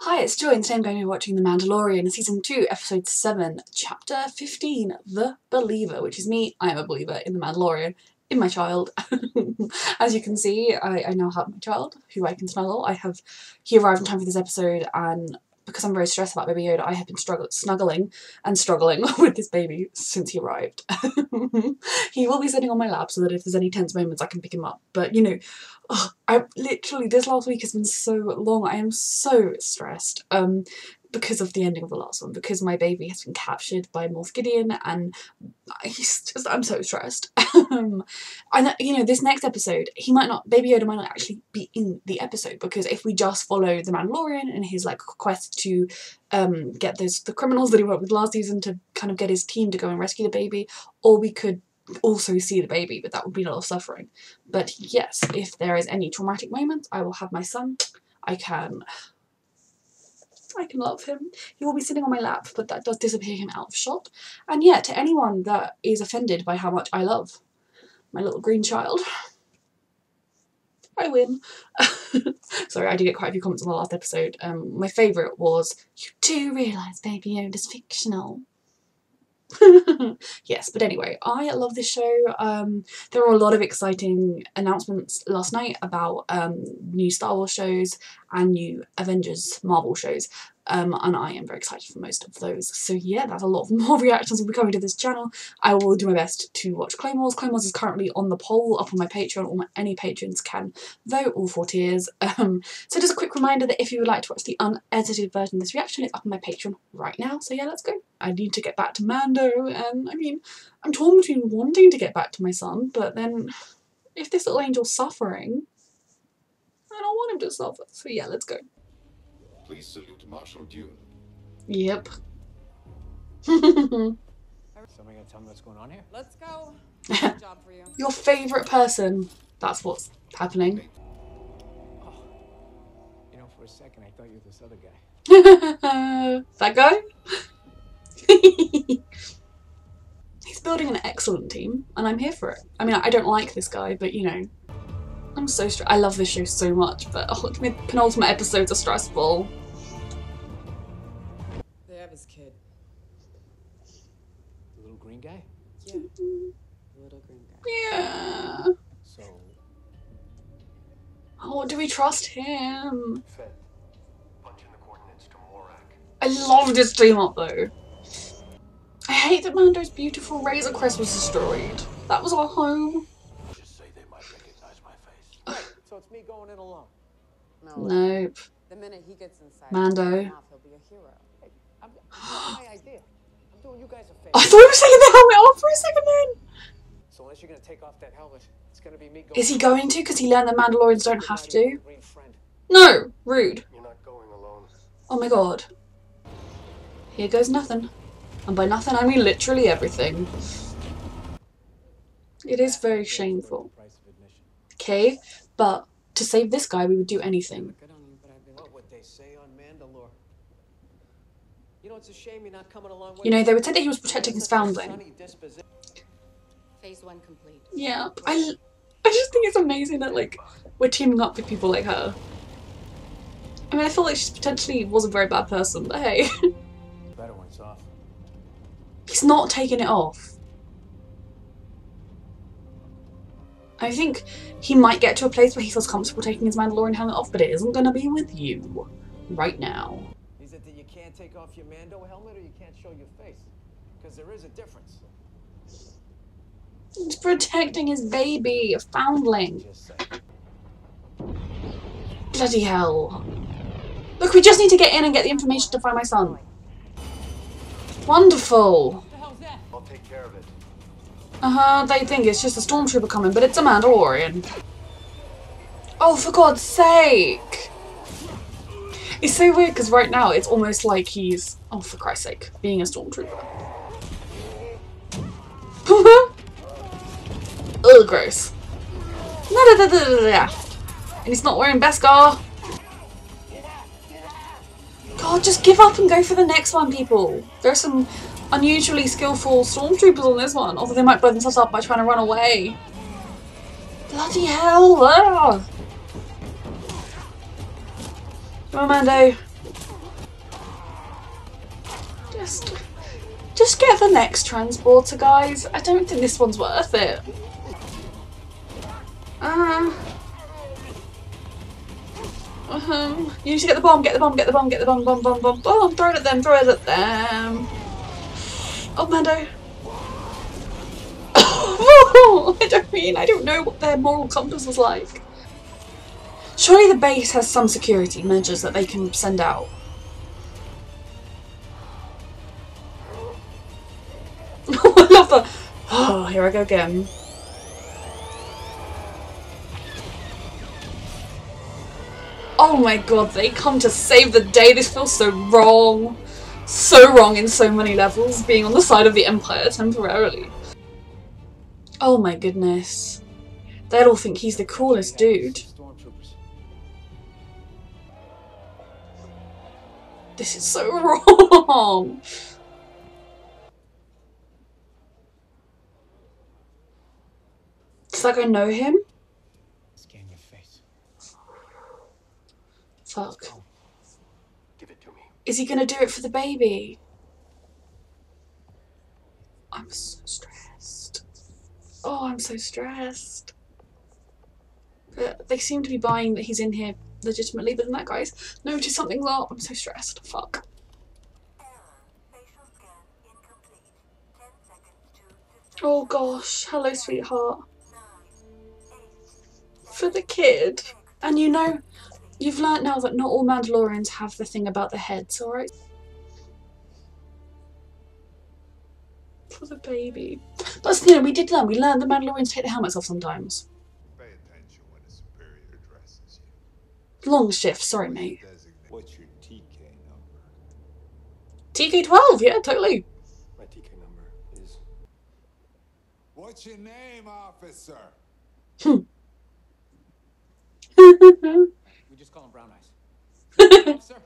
Hi, it's Joy, and today I'm going to be watching The Mandalorian, Season 2, Episode 7, Chapter 15, The Believer, which is me. I am a believer in The Mandalorian, in my child. As you can see, I now have my child, who I can snuggle. He arrived in time for this episode, and because I'm very stressed about Baby Yoda, I have been snuggling and struggling with this baby since he arrived. He will be sitting on my lap so that if there's any tense moments I can pick him up, but you know, this last week has been so long. I am so stressed because of the ending of the last one, because my baby has been captured by Moff Gideon, and I'm so stressed. And you know, this next episode, Baby Yoda might not actually be in the episode, because if we just follow the Mandalorian and his like quest to get the criminals that he worked with last season to kind of get his team to go and rescue the baby, or we could also see the baby, but that would be a lot of suffering. But yes, if there is any traumatic moment, I will have my son. I can love him. He will be sitting on my lap, but that does disappear him out of shot. And yeah, to anyone that is offended by how much I love my little green child, I win. Sorry, I did get quite a few comments on the last episode. My favourite was, "You do realise Baby Yoda's fictional." Yes, but anyway, I love this show. There were a lot of exciting announcements last night about new Star Wars shows and new Avengers Marvel shows, and I am very excited for most of those. So yeah, that's a lot more reactions will be coming to this channel. I will do my best to watch Clone Wars. Clone Wars is currently on the poll up on my Patreon. Any patrons can vote, all 4 tiers. So just a quick reminder that if you would like to watch the unedited version of this reaction, it's up on my Patreon right now. So yeah, let's go. I need to get back to Mando, and I mean, I'm torn between wanting to get back to my son, but then if this little angel's suffering, I don't want him to suffer. So yeah, let's go. Please salute Marshal Dune. Yep. Somebody gonna tell me what's going on here? Let's go. Good job for you. Your favourite person. That's what's happening. Oh, you know, for a second I thought you were this other guy. That guy? He's building an excellent team, and I'm here for it. I mean, I don't like this guy, but you know, I'm so stressed. I love this show so much, but the penultimate episodes are stressful. They have his kid. The little green guy? Yeah. The little green guy. Yeah. So... Oh, do we trust him? Fed. Punch in the coordinates to Morak. I love this team up though. I hate that Mando's beautiful Razor Crest was destroyed. That was our home. Just say they might recognize my face. Right, so it's me going in alone. No. Nope. The minute he gets inside, Mando. he'll be a hero. Hey, I'm my idea. I'm doing you guys a favor. I thought he was taking the helmet off for a second then. So unless you're gonna take off that helmet, it's gonna be me going. Is he going to? Because he learned that Mandalorians don't have to. Green friend. No! Rude. You're not going alone. Oh my god. Here goes nothing. And by nothing I mean literally everything. It is very shameful. Okay, but to save this guy we would do anything. What would they say on Mandalore? You know, it's a shame you're not coming along with. You know, they would say that he was protecting his foundling. Phase 1 complete. Yeah, I just think it's amazing that like we're teaming up with people like her. I mean, I feel like she potentially was a very bad person, but hey. Better when it's off. He's not taking it off. I think he might get to a place where he feels comfortable taking his Mandalorian helmet off, but it isn't going to be with you right now. Is it that you can't take off your Mando helmet or you can't show your face? Because there is a difference. He's protecting his baby, a foundling. Just say. Bloody hell. Look, we just need to get in and get the information to find my son. Wonderful. I'll take care of it. They think it's just a stormtrooper coming, but it's a Mandalorian. Oh, for God's sake! It's so weird because right now it's almost like he's, oh for Christ's sake, being a stormtrooper. Ugh, gross. And he's not wearing Beskar. God, just give up and go for the next one, people. There's some unusually skillful stormtroopers on this one, although they might blow themselves up by trying to run away. Bloody hell! Ah. Come on, Mando. Just get the next transporter, guys. I don't think this one's worth it. You need to get the bomb, get the bomb, get the bomb, get the bomb, bomb, bomb, bomb, bomb. Throw it at them, throw it at them. Oh, Mando. I don't know what their moral compass was like. Surely the base has some security measures that they can send out. I love the... Oh, here I go again. Oh my god, they come to save the day. This feels so wrong. So wrong in so many levels, being on the side of the Empire temporarily. Oh my goodness. They'll all think he's the coolest dude. This is so wrong. It's like I know him. Scan your face. Fuck. Give it to me. Is he gonna do it for the baby? I'm so stressed. Oh, I'm so stressed. But they seem to be buying that he's in here legitimately, but then that guy's noticed something's up. I'm so stressed. Fuck. Oh gosh. Hello, sweetheart. For the kid. And you know, you've learnt now that not all Mandalorians have the thing about the heads, alright? For the baby. But you know, we learned the Mandalorians take the helmets off sometimes. Pay attention when a superior addresses you. Long shift, sorry mate. What's your TK number? TK12, yeah, totally. My TK number is... What's your name, officer? We just call him Brown Eyes. Sir,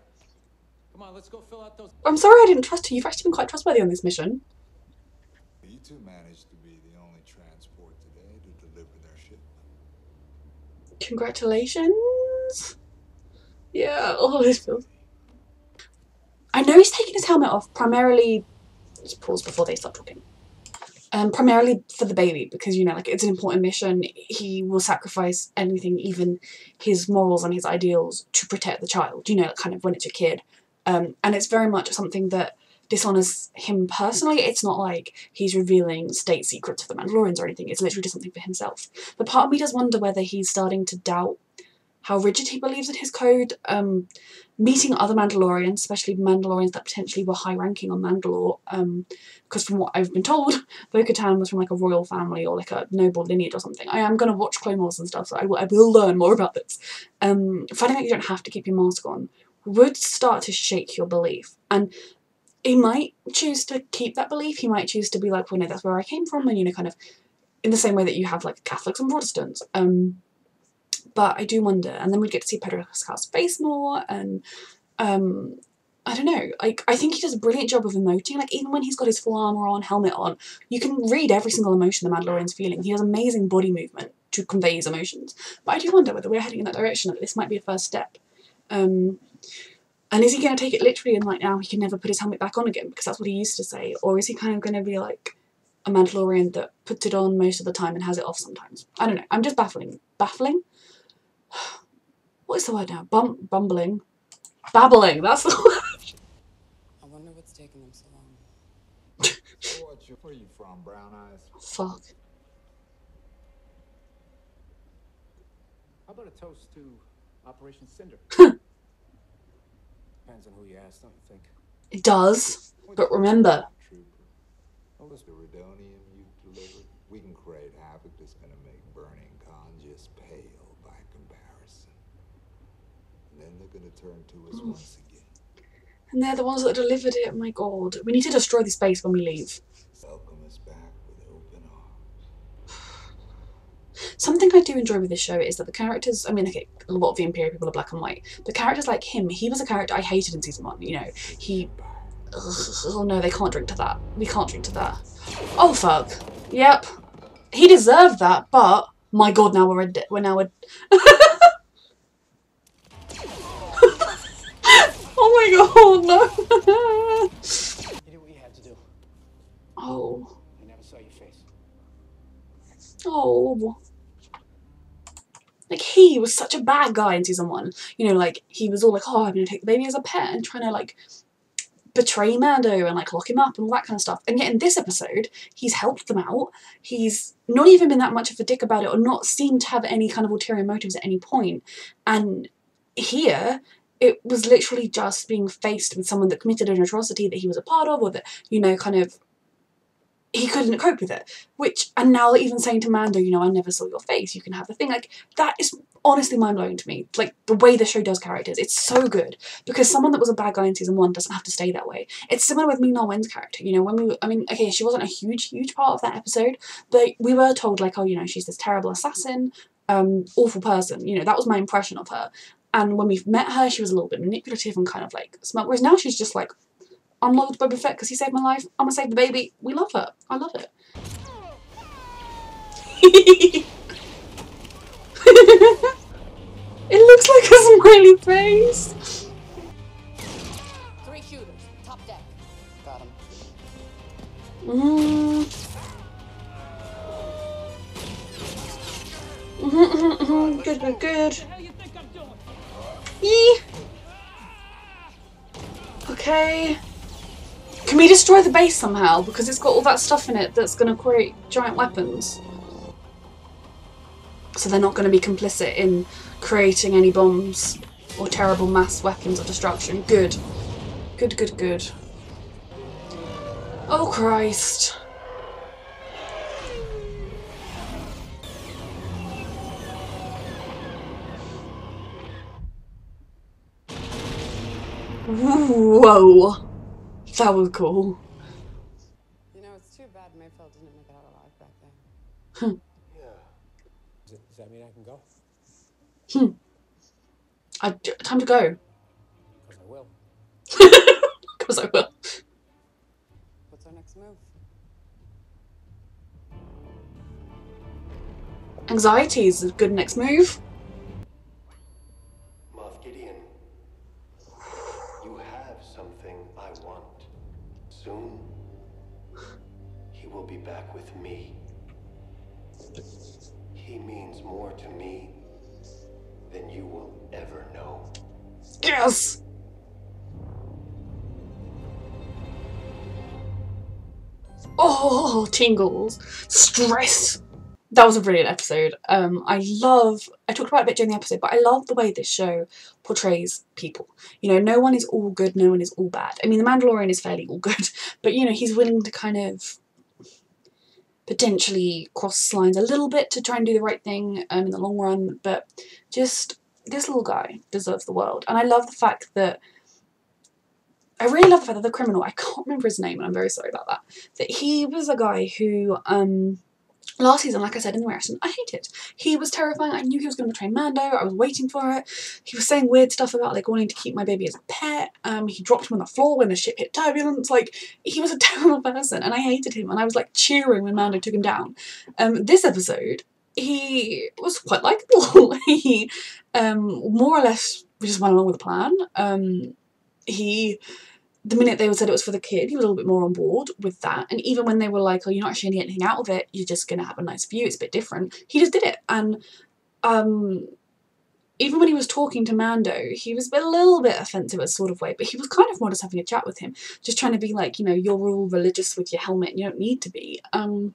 come on, let's go fill out those. I'm sorry I didn't trust you. You've actually been quite trustworthy on this mission. You two managed to be the only transport today to deliver their shipment. Congratulations. Yeah, all this feels... I know he's taking his helmet off primarily... Just pause before they start talking. Primarily for the baby, because, you know, like, it's an important mission. He will sacrifice anything, even his morals and his ideals, to protect the child, you know, like, kind of when it's your kid. And it's very much something that dishonours him personally. It's not like he's revealing state secrets for the Mandalorians or anything. It's literally just something for himself. But part of me does wonder whether he's starting to doubt how rigid he believes in his code. Meeting other Mandalorians, especially Mandalorians that potentially were high-ranking on Mandalore, because from what I've been told, Bo-Katan was from like a royal family or like a noble lineage or something. I am going to watch Clone Wars and stuff, so I will learn more about this. Finding out you don't have to keep your mask on would start to shake your belief. And he might choose to keep that belief. He might choose to be like, well, no, that's where I came from, and, you know, kind of in the same way that you have like Catholics and Protestants. But I do wonder, and then we'd get to see Pedro Pascal's face more, and I don't know, like, I think he does a brilliant job of emoting. Like, even when he's got his full armour on, helmet on, you can read every single emotion the Mandalorian's feeling. He has amazing body movement to convey his emotions. But I do wonder whether we're heading in that direction, that this might be a first step. And is he going to take it literally and, like, now he can never put his helmet back on again, because that's what he used to say? Or is he kind of going to be like a Mandalorian that puts it on most of the time and has it off sometimes? I don't know. I'm just baffling. Baffling? What is the word now? Bumbling? Babbling, that's the word. I wonder what's taking them so long. Where are you from, Brown Eyes? Fuck. How about a toast to Operation Cinder? Depends on who you ask, don't you think? It does, but remember... Trooper. What was the Redonium you delivered? We can create havoc that's gonna make Burning Khan just pale by comparison. And then they're gonna turn to us once again. And they're the ones that delivered it, oh my god. We need to destroy this base when we leave. Welcome us back with open arms. Something I do enjoy with this show is that the characters, I mean, okay, a lot of the Imperial people are black and white, but characters like him, he was a character I hated in season 1, you know, he... Oh no, they can't drink to that. We can't drink to that. Oh fuck. Yep. He deserved that, but... My god, now we're Oh my god, no! Oh. Like, he was such a bad guy in season 1. You know, like, he was all like, oh, I'm gonna take the baby as a pet, and trying to, like, betray Mando and, like, lock him up and all that kind of stuff. And yet in this episode, he's helped them out. He's not even been that much of a dick about it, or not seemed to have any kind of ulterior motives at any point. And here, it was literally just being faced with someone that committed an atrocity that he was a part of, or that, you know, kind of, he couldn't cope with it. Which, and now even saying to Mando, you know, I never saw your face, you can have the thing, like, that is honestly mind-blowing to me. Like, the way the show does characters, it's so good. Because someone that was a bad guy in season 1 doesn't have to stay that way. It's similar with Ming-Na Wen's character, you know, when we, I mean, okay, she wasn't a huge part of that episode, but we were told, like, oh, you know, she's this terrible assassin, awful person, you know, that was my impression of her. And when we met her, she was a little bit manipulative and kind of, like, smart, whereas now she's just like, I'm loyal to Boba Fett because he saved my life. I'm gonna save the baby. We love her. I love it. It looks like a smiley face. 3 shooters, top deck. Got him. Good. Yee. Okay. Can we destroy the base somehow? Because it's got all that stuff in it that's going to create giant weapons. So they're not going to be complicit in creating any bombs or terrible mass weapons of destruction. Good. Good. Oh, Christ. Whoa. That was cool. You know, it's too bad Mayfeld didn't make it out alive back then. Yeah. Does that mean I can go? Time to go. Because I will. Because I will. What's our next move? Anxiety is a good next move. Moff Gideon, you have something I want. Soon, he will be back with me. He means more to me than you will ever know. Yes! Oh, tingles. Stress. That was a brilliant episode. I talked about it a bit during the episode, but I love the way this show portrays people. You know, no one is all good, no one is all bad. I mean, the Mandalorian is fairly all good, but, you know, he's willing to kind of potentially cross lines a little bit to try and do the right thing in the long run, but just, this little guy deserves the world. And I really love the fact that the criminal, I can't remember his name, and I'm very sorry about that he was a guy who, last season, like I said in the reaction, I hated. He was terrifying. I knew he was going to betray Mando. I was waiting for it. He was saying weird stuff about, like, wanting to keep my baby as a pet. He dropped him on the floor when the ship hit turbulence. Like, he was a terrible person, and I hated him, and I was, like, cheering when Mando took him down. This episode, he was quite likeable. He, more or less, just went along with the plan. The minute they said it was for the kid, he was a little bit more on board with that. And even when they were like, oh, you're not actually going to get anything out of it, you're just going to have a nice view, it's a bit different, he just did it. And even when he was talking to Mando, he was a little bit offensive in a sort of way, but he was kind of more just having a chat with him, just trying to be like, you know, you're all religious with your helmet, and you don't need to be. And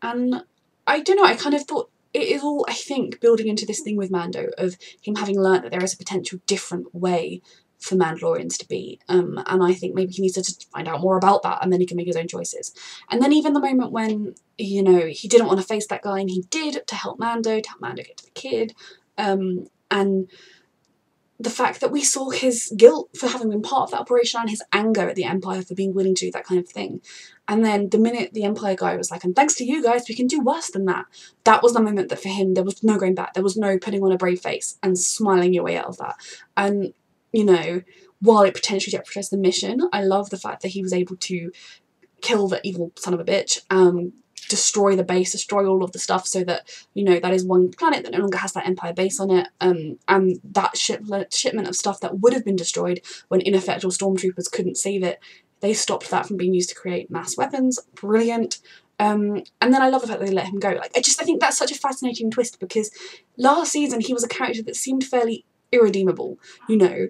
I don't know, I kind of thought it is all, I think, building into this thing with Mando of him having learnt that there is a potential different way for Mandalorians to be, and I think maybe he needs to just find out more about that, and then he can make his own choices. And then even the moment when, you know, he didn't want to face that guy, and he did, to help Mando get to the kid, and the fact that we saw his guilt for having been part of that operation, and his anger at the Empire for being willing to do that kind of thing. And then the minute the Empire guy was like, and thanks to you guys, we can do worse than that, that was the moment that for him, there was no going back. There was no putting on a brave face and smiling your way out of that. And, you know, while it potentially jeopardized the mission, I love the fact that he was able to kill the evil son of a bitch, destroy the base, destroy all of the stuff, so that, you know, that is one planet that no longer has that Empire base on it, and that shipment of stuff that would have been destroyed when ineffectual stormtroopers couldn't save it, they stopped that from being used to create mass weapons. Brilliant. And then I love the fact that they let him go. Like, I think that's such a fascinating twist, because last season he was a character that seemed fairly irredeemable, you know.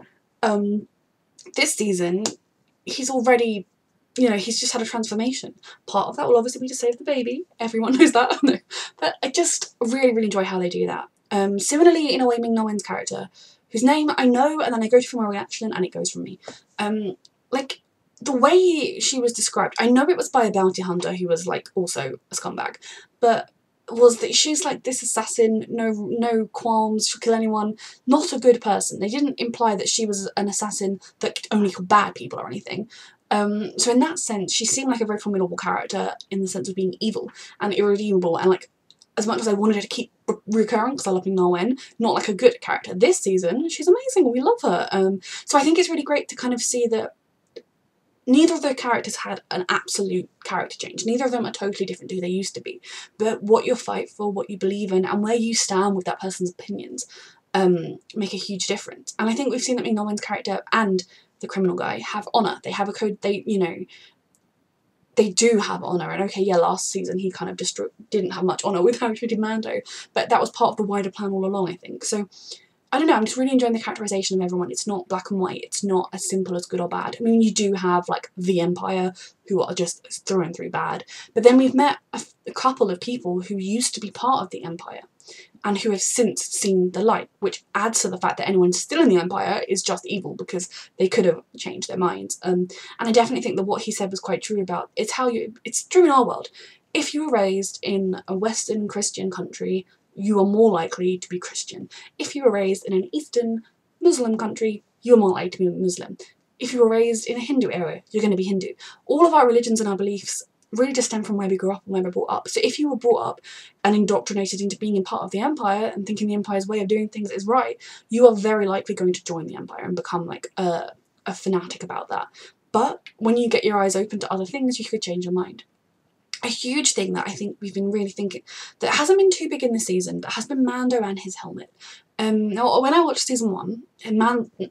This season he's already, you know, he's just had a transformation. Part of that will obviously be to save the baby. Everyone knows that. No. But I just really, really enjoy how they do that. Similarly, in a way, Ming-Na Wen's character, whose name I know, and then I go to my reaction and it goes from me. Like, the way she was described, I know it was by a bounty hunter who was, like, also a scumbag, but was that she's like this assassin, no qualms, she'll kill anyone, not a good person. They didn't imply that she was an assassin that could only kill bad people or anything. So in that sense, she seemed like a very formidable character in the sense of being evil and irredeemable, and like, as much as I wanted her to keep recurring because I love Ming-Na Wen, not like a good character. This season, she's amazing, we love her. So I think it's really great to kind of see that neither of their characters had an absolute character change. Neither of them are totally different to who they used to be. But what you fight for, what you believe in, and where you stand with that person's opinions make a huge difference. And I think we've seen that Ming-Na Wen's character and the criminal guy have honour. They have a code, they, you know, they do have honour. And okay, yeah, last season he kind of didn't have much honour with how he treated Mando, but that was part of the wider plan all along, I think. So I don't know, I'm just really enjoying the characterisation of everyone. It's not black and white, it's not as simple as good or bad. I mean, you do have, like, the Empire, who are just through and through bad, but then we've met a couple of people who used to be part of the Empire, and who have since seen the light, which adds to the fact that anyone still in the Empire is just evil, because they could have changed their minds. And I definitely think that what he said was quite true about, it's true in our world. If you were raised in a Western Christian country, you are more likely to be Christian. If you were raised in an Eastern Muslim country, you're more likely to be Muslim. If you were raised in a Hindu area, you're going to be Hindu. All of our religions and our beliefs really just stem from where we grew up and where we're brought up. So if you were brought up and indoctrinated into being a part of the Empire and thinking the Empire's way of doing things is right, you are very likely going to join the Empire and become like a fanatic about that. But when you get your eyes open to other things, you could change your mind. A huge thing that I think we've been really thinking, that hasn't been too big in this season, but has been Mando and his helmet. Now, when I watched season 1,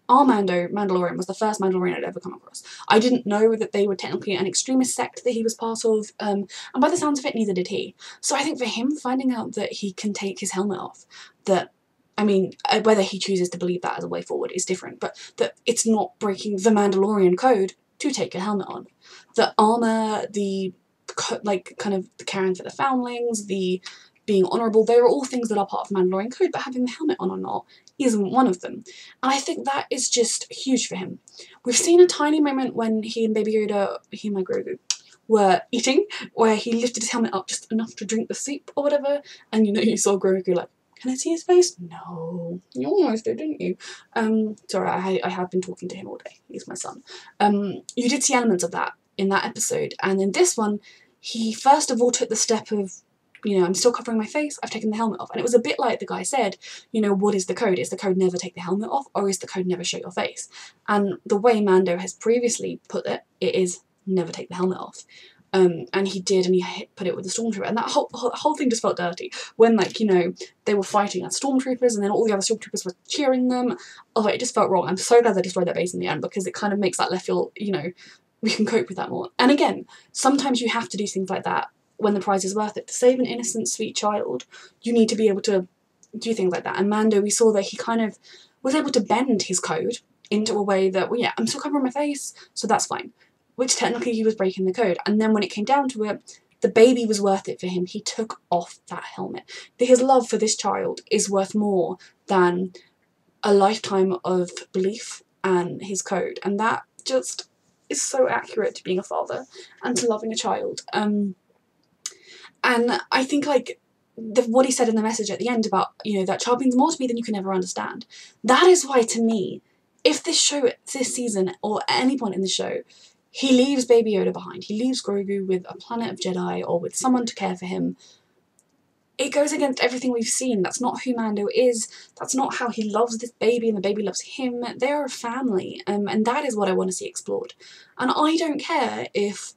our Mandalorian was the first Mandalorian I'd ever come across. I didn't know that they were technically an extremist sect that he was part of, and by the sounds of it, neither did he. So I think for him, finding out that he can take his helmet off, that, I mean, whether he chooses to believe that as a way forward is different, but that it's not breaking the Mandalorian code to take a helmet on. The armour, the like kind of the caring for the foundlings, the being honourable, they are all things that are part of Mandalorian code, but having the helmet on or not isn't one of them. And I think that is just huge for him. We've seen a tiny moment when he and Baby Yoda, he and my Grogu, were eating, where he lifted his helmet up just enough to drink the soup or whatever, and you know, you saw Grogu like, can I see his face? No. You almost did, didn't you? Sorry, I have been talking to him all day. He's my son. You did see elements of that in that episode, and in this one, he first of all took the step of, you know, I'm still covering my face, I've taken the helmet off. And it was a bit like the guy said, you know, what is the code? Is the code never take the helmet off, or is the code never show your face? And the way Mando has previously put it, it is never take the helmet off. And he did, and he put it with the stormtrooper, and that whole thing just felt dirty. When, like, you know, they were fighting as stormtroopers, and then all the other stormtroopers were cheering them. Oh, it just felt wrong. I'm so glad they destroyed that base in the end, because it kind of makes that left feel, you know, we can cope with that more. And again, sometimes you have to do things like that when the prize is worth it. To save an innocent, sweet child, you need to be able to do things like that. And Mando, we saw that he kind of was able to bend his code into a way that, well, yeah, I'm still covering my face, so that's fine. Which technically he was breaking the code. And then when it came down to it, the baby was worth it for him. He took off that helmet. His love for this child is worth more than a lifetime of belief and his code. And that just is so accurate to being a father and to loving a child. And I think, like, what he said in the message at the end about, you know, that child means more to me than you can ever understand. That is why, to me, if this show, this season, or at any point in the show, he leaves Baby Yoda behind, he leaves Grogu with a planet of Jedi or with someone to care for him, it goes against everything we've seen. That's not who Mando is. That's not how he loves this baby and the baby loves him. They are a family, and that is what I want to see explored. And I don't care if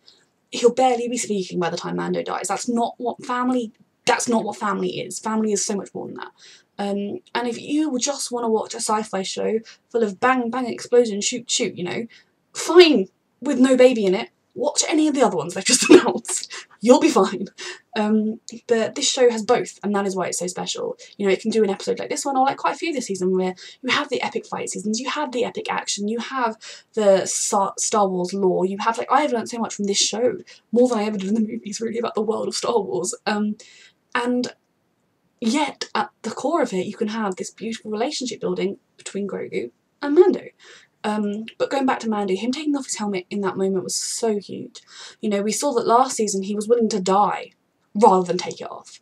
he'll barely be speaking by the time Mando dies. That's not what family is. Family is so much more than that. And if you just want to watch a sci-fi show full of bang, bang, explosion, shoot, shoot, you know, fine, with no baby in it, watch any of the other ones they've just announced. you'll be fine. But this show has both, and that is why it's so special. You know, it can do an episode like this one, or like quite a few this season, where you have the epic fight seasons, you have the epic action, you have the Star Wars lore, you have, like, I have learned so much from this show, more than I ever did in the movies, really, about the world of Star Wars. And yet, at the core of it, you can have this beautiful relationship building between Grogu and Mando. But going back to Mando, him taking off his helmet in that moment was so huge. You know, we saw that last season he was willing to die rather than take it off.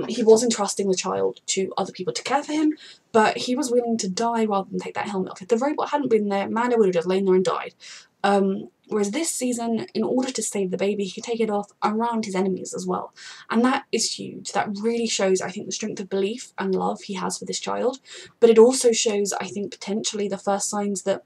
He was entrusting the child to other people to care for him, but he was willing to die rather than take that helmet off. If the robot hadn't been there, Mando would have just lain there and died. Whereas this season, in order to save the baby, he could take it off around his enemies as well. And that is huge. That really shows, I think, the strength of belief and love he has for this child. But it also shows, I think, potentially the first signs that,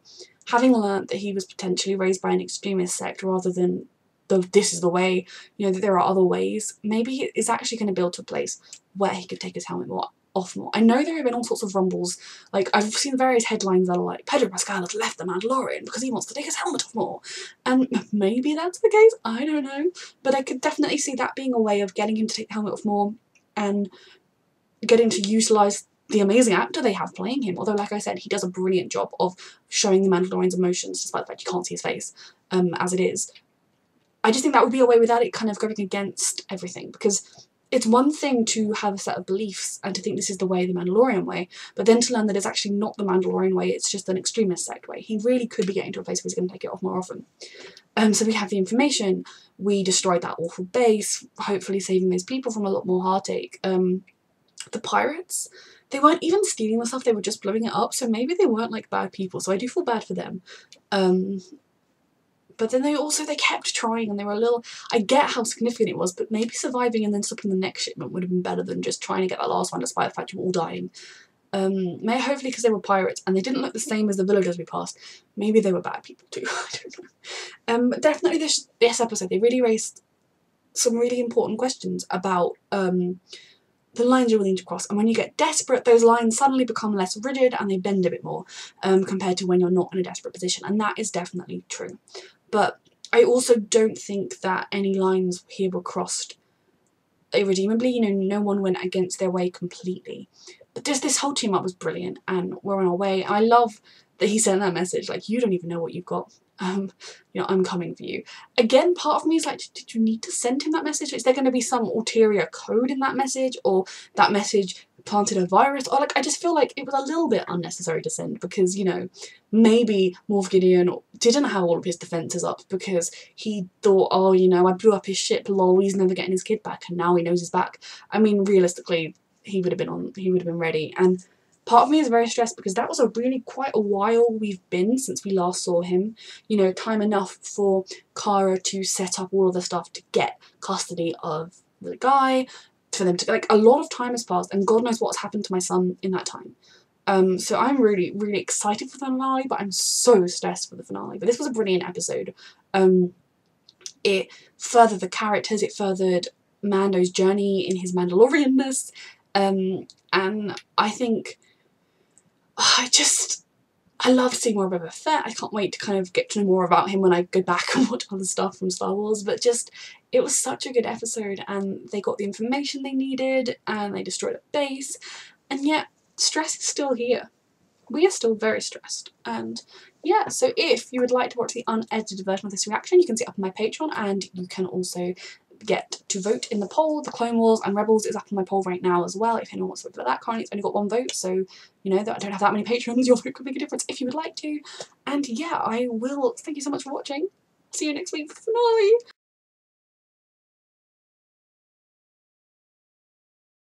having learnt that he was potentially raised by an extremist sect rather than this is the way, you know, that there are other ways, maybe he is actually going to build to a place where he could take his helmet off more. I know there have been all sorts of rumbles, like I've seen various headlines that are like, Pedro Pascal has left the Mandalorian because he wants to take his helmet off more, and maybe that's the case, I don't know, but I could definitely see that being a way of getting him to take the helmet off more and getting to utilise the amazing actor they have playing him, although like I said, he does a brilliant job of showing the Mandalorian's emotions despite the fact you can't see his face as it is. I just think that would be a way without it kind of going against everything, because it's one thing to have a set of beliefs and to think this is the way, the Mandalorian way, but then to learn that it's actually not the Mandalorian way, it's just an extremist sect way. He really could be getting to a place where he's going to take it off more often. So we have the information, we destroyed that awful base, hopefully saving those people from a lot more heartache. The pirates, they weren't even stealing the stuff, they were just blowing it up, so maybe they weren't like bad people, so I do feel bad for them. But then they kept trying, and they were a little, I get how significant it was, but maybe surviving and then stopping the next shipment would have been better than just trying to get that last one despite the fact you were all dying. Hopefully because they were pirates and they didn't look the same as the villagers we passed, maybe they were bad people too, I don't know. But definitely this episode, they really raised some really important questions about the lines you're willing to cross, and when you get desperate, those lines suddenly become less rigid and they bend a bit more compared to when you're not in a desperate position, and that is definitely true. But I also don't think that any lines here were crossed irredeemably. You know, no one went against their way completely. But just this whole team up was brilliant, and we're on our way. I love that he sent that message, like, you don't even know what you've got. You know, I'm coming for you. Again, part of me is like, did you need to send him that message? Is there going to be some ulterior code in that message, or that message planted a virus? Or like, I just feel like it was a little bit unnecessary to send, because, you know, maybe Moff Gideon didn't have all of his defences up because he thought, oh, you know, I blew up his ship, lol, he's never getting his kid back, and now he knows he's back. I mean, realistically, he would have been ready. And part of me is very stressed because that was quite a while we've been since we last saw him. You know, time enough for Kara to set up all of the stuff to get custody of the guy, for them to, like, a lot of time has passed, and God knows what's happened to my son in that time. So I'm really, really excited for the finale, but I'm so stressed for the finale. But this was a brilliant episode. It furthered the characters, it furthered Mando's journey in his Mandalorianness, and I think I love seeing more of Boba Fett. I can't wait to kind of get to know more about him when I go back and watch other stuff from Star Wars, but just, it was such a good episode, and they got the information they needed, and they destroyed a base, and yet stress is still here. We are still very stressed, and yeah, so if you would like to watch the unedited version of this reaction, you can see it up on my Patreon, and you can also get to vote in the poll. The Clone Wars and Rebels is up on my poll right now as well, if anyone wants to vote for that. Currently it's only got one vote, so you know that I don't have that many patrons. Your vote could make a difference if you would like to. And yeah, I will thank you so much for watching. See you next week for the finale.